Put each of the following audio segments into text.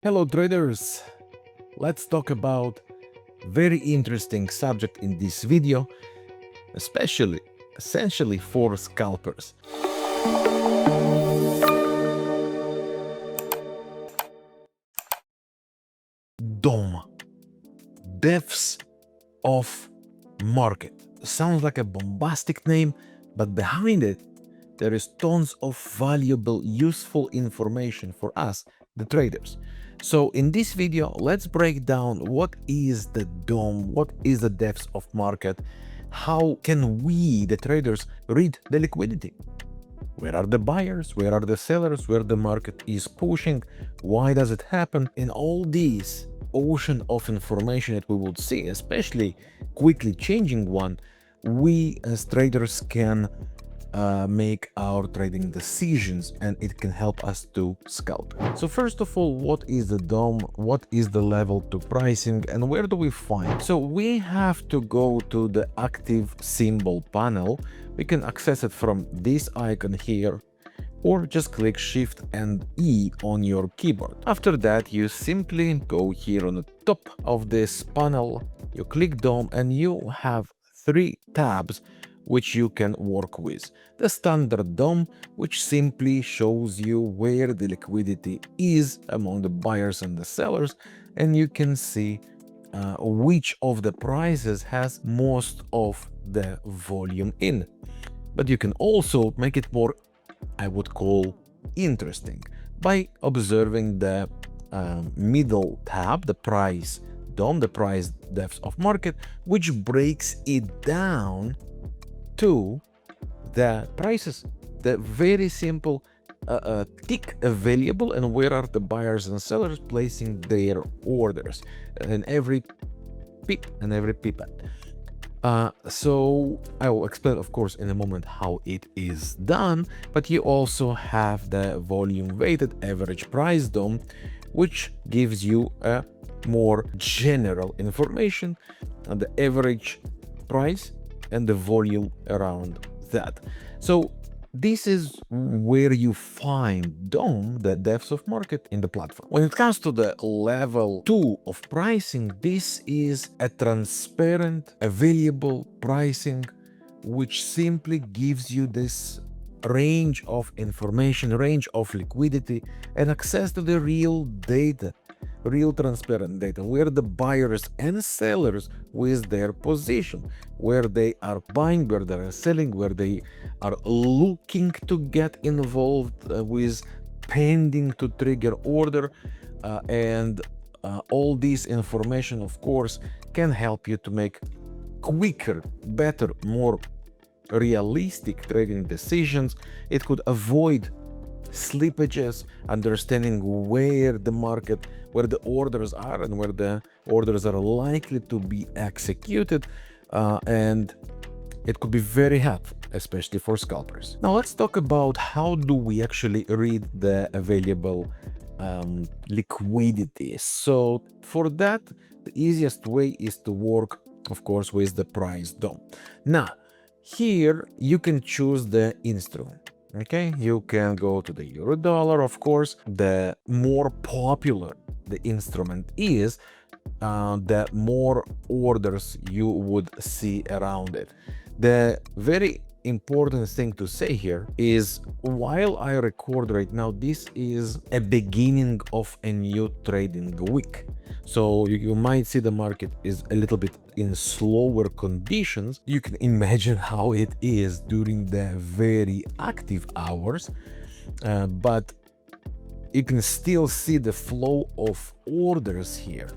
Hello traders, let's talk about very interesting subject in this video, essentially for scalpers. DOM, depths of market. Sounds like a bombastic name, but behind it there is tons of valuable, useful information for us, the traders. So in this video, let's break down what is the DOM, what is the depths of market, how can we, the traders, read the liquidity? Where are the buyers? Where are the sellers? Where the market is pushing? Why does it happen? In all these ocean of information that we would see, especially quickly changing one, we as traders can make our trading decisions, and it can help us to scalp. So first of all, what is the DOM? What is the level to pricing, and where do we find? So we have to go to the active symbol panel. We can access it from this icon here, or just click Shift and E on your keyboard. After that, you simply go here on the top of this panel, you click DOM, and you have 3 tabs which you can work with. The standard DOM, which simply shows you where the liquidity is among the buyers and the sellers, and you can see which of the prices has most of the volume in. But you can also make it more, I would call, interesting by observing the middle tab, the price DOM, the price depth of market, which breaks it down to the prices, the very simple tick available, and where are the buyers and sellers placing their orders, and every pip and every pipet. So I will explain, of course, in a moment how it is done, but you also have the volume weighted average price DOM, which gives you a more general information on the average price and the volume around that. So this is where you find DOM, the depths of market, in the platform. When it comes to the level 2 of pricing, this is a transparent, available pricing, which simply gives you this range of information, range of liquidity, and access to the real data, real transparent data, where the buyers and sellers with their position, where they are buying, where they are selling, where they are looking to get involved with pending to trigger order, and all this information, of course, can help you to make quicker, better, more realistic trading decisions. It could avoid slippages, understanding where the market, where the orders are, and where the orders are likely to be executed, and it could be very helpful, especially for scalpers. Now let's talk about how do we actually read the available liquidity. So for that, the easiest way is to work, of course, with the price DOM. Now here you can choose the instrument. Okay, you can go to the euro dollar. Of course, the more popular the instrument is, the more orders you would see around it. The very important thing to say here is, while I record right now, this is a beginning of a new trading week. So you might see the market is a little bit in slower conditions. You can imagine how it is during the very active hours, but you can still see the flow of orders here,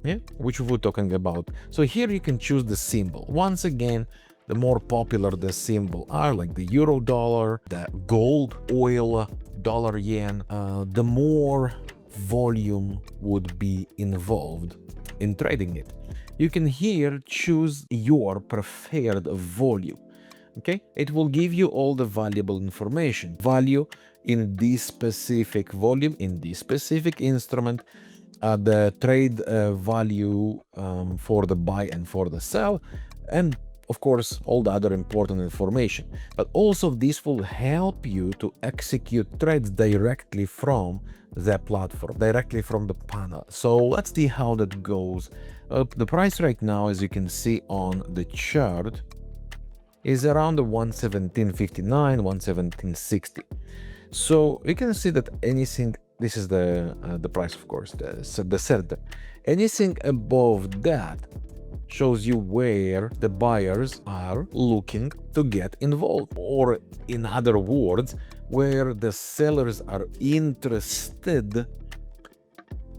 yeah, which we're talking about. So here you can choose the symbol. Once again, the more popular the symbol are, like the euro dollar, the gold, oil, dollar, yen, the more volume would be involved in trading it. You can here choose your preferred volume. Okay, it will give you all the valuable information, value in this specific volume, in this specific instrument, the trade value for the buy and for the sell, and of course, all the other important information. But also this will help you to execute trades directly from the platform, directly from the panel. So let's see how that goes. The price right now, as you can see on the chart, is around the 117.59, 117.60. So we can see that anything, this is the price, of course, the center. Anything above that shows you where the buyers are looking to get involved, or in other words, where the sellers are interested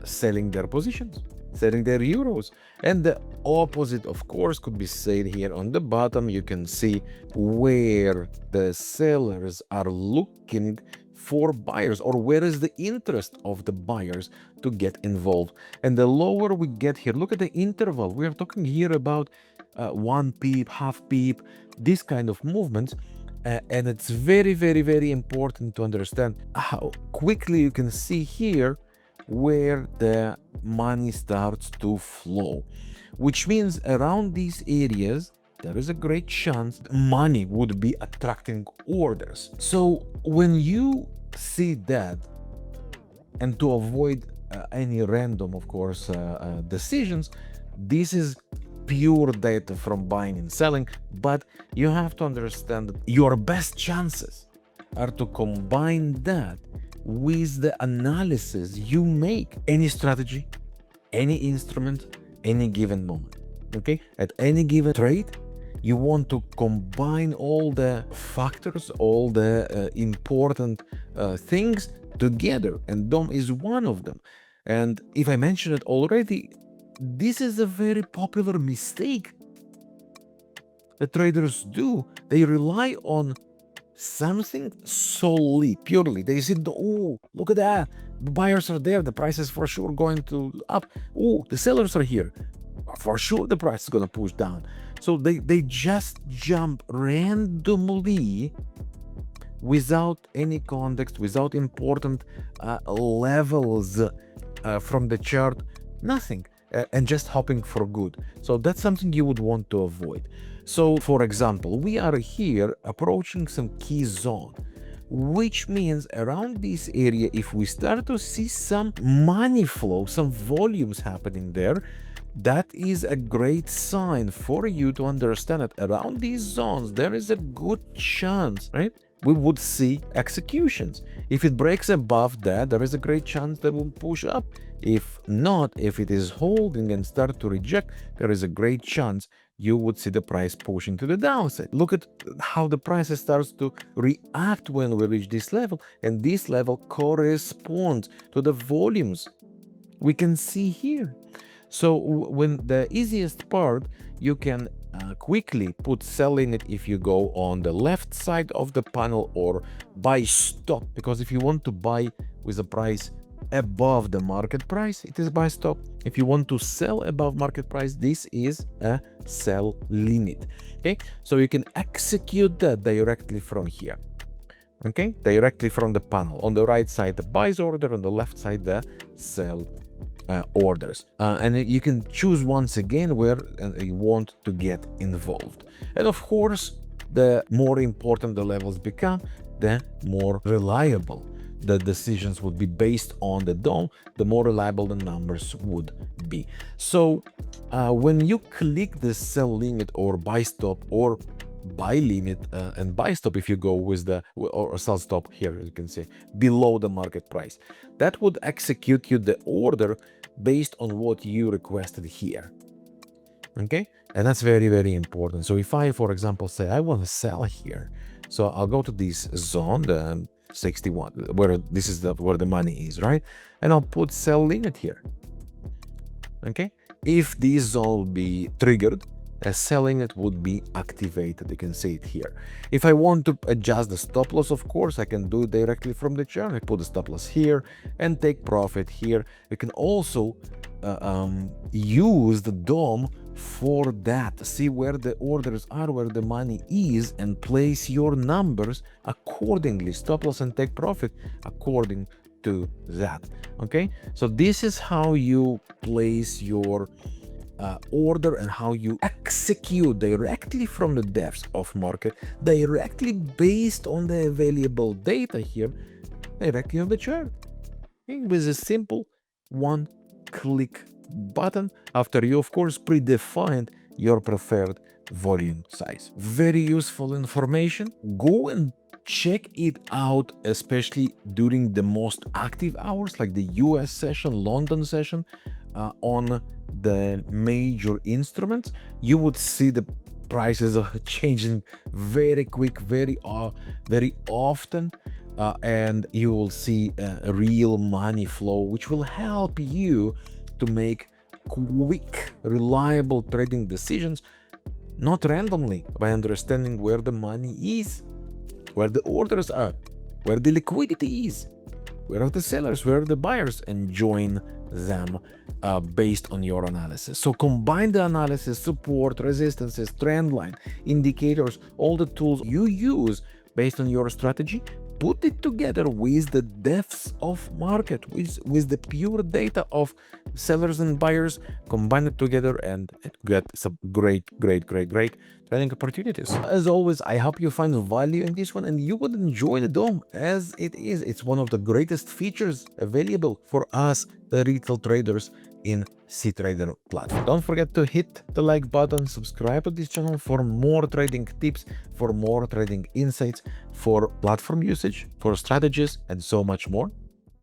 selling their positions, selling their euros. And the opposite, of course, could be said here on the bottom. You can see where the sellers are looking for buyers, or where is the interest of the buyers to get involved. And the lower we get here, look at the interval. We are talking here about 1 pip, half pip, this kind of movements. And it's very, very, very important to understand how quickly you can see here where the money starts to flow, which means around these areas there is a great chance money would be attracting orders. So when you see that, and to avoid any random, of course, decisions, this is pure data from buying and selling, but you have to understand that your best chances are to combine that with the analysis you make. Any strategy, any instrument, any given moment, okay? At any given trade, you want to combine all the factors, all the important things together, and DOM is one of them. And if I mentioned it already, this is a very popular mistake that traders do. They rely on something solely, purely. They said, oh, look at that, the buyers are there, the price is for sure going to up. Oh, the sellers are here, for sure the price is going to push down. So they just jump randomly without any context, without important levels from the chart, nothing, and just hopping for good. So that's something you would want to avoid. So for example, we are here approaching some key zone, which means around this area, if we start to see some money flow, some volumes happening there, that is a great sign for you to understand that around these zones there is a good chance, right, we would see executions. If it breaks above that, there is a great chance that will push up. If not, if it is holding and start to reject, there is a great chance you would see the price pushing to the downside. Look at how the price starts to react when we reach this level, and this level corresponds to the volumes we can see here. So when the easiest part, you can quickly put sell in it if you go on the left side of the panel, or buy stop, because if you want to buy with a price above the market price, it is buy stop. If you want to sell above market price, this is a sell limit. Okay, so you can execute that directly from here. Okay, directly from the panel. On the right side the buys order, on the left side the sell orders, and you can choose once again where you want to get involved. And of course, the more important the levels become, the more reliable the decisions would be based on the DOM, the more reliable the numbers would be. So when you click the sell limit or buy stop, or buy limit and buy stop, if you go with the or sell stop here, you can see below the market price, that would execute you the order based on what you requested here. Okay, and that's very, very important. So if I, for example, say I want to sell here, so I'll go to this zone, the 61, where this is where the money is, right? And I'll put sell limit here. Okay, if this zone will be triggered, a selling it would be activated. You can see it here. If I want to adjust the stop loss, of course, I can do it directly from the chart. I put the stop loss here and take profit here. You can also use the DOM for that. See where the orders are, where the money is, and place your numbers accordingly. Stop loss and take profit according to that. Okay, so this is how you place your order and how you execute directly from the depths of market, directly based on the available data here, directly on the chart. With a simple one-click button after you, of course, predefined your preferred volume size. Very useful information. Go and check it out, especially during the most active hours like the US session, London session, on the major instruments. You would see the prices are changing very quick, very often, and you will see a real money flow, which will help you to make quick, reliable trading decisions, not randomly, by understanding where the money is, where the orders are, where the liquidity is, where are the sellers, where are the buyers, and join them based on your analysis. So combine the analysis, support, resistances, trend line, indicators, all the tools you use based on your strategy, put it together with the depths of market, with the pure data of sellers and buyers, combine it together and get some great trading opportunities. As always, I hope you find value in this one and you would enjoy the DOM as it is. It's one of the greatest features available for us, the retail traders in cTrader platform. Don't forget to hit the like button, subscribe to this channel for more trading tips, for more trading insights, for platform usage, for strategies, and so much more.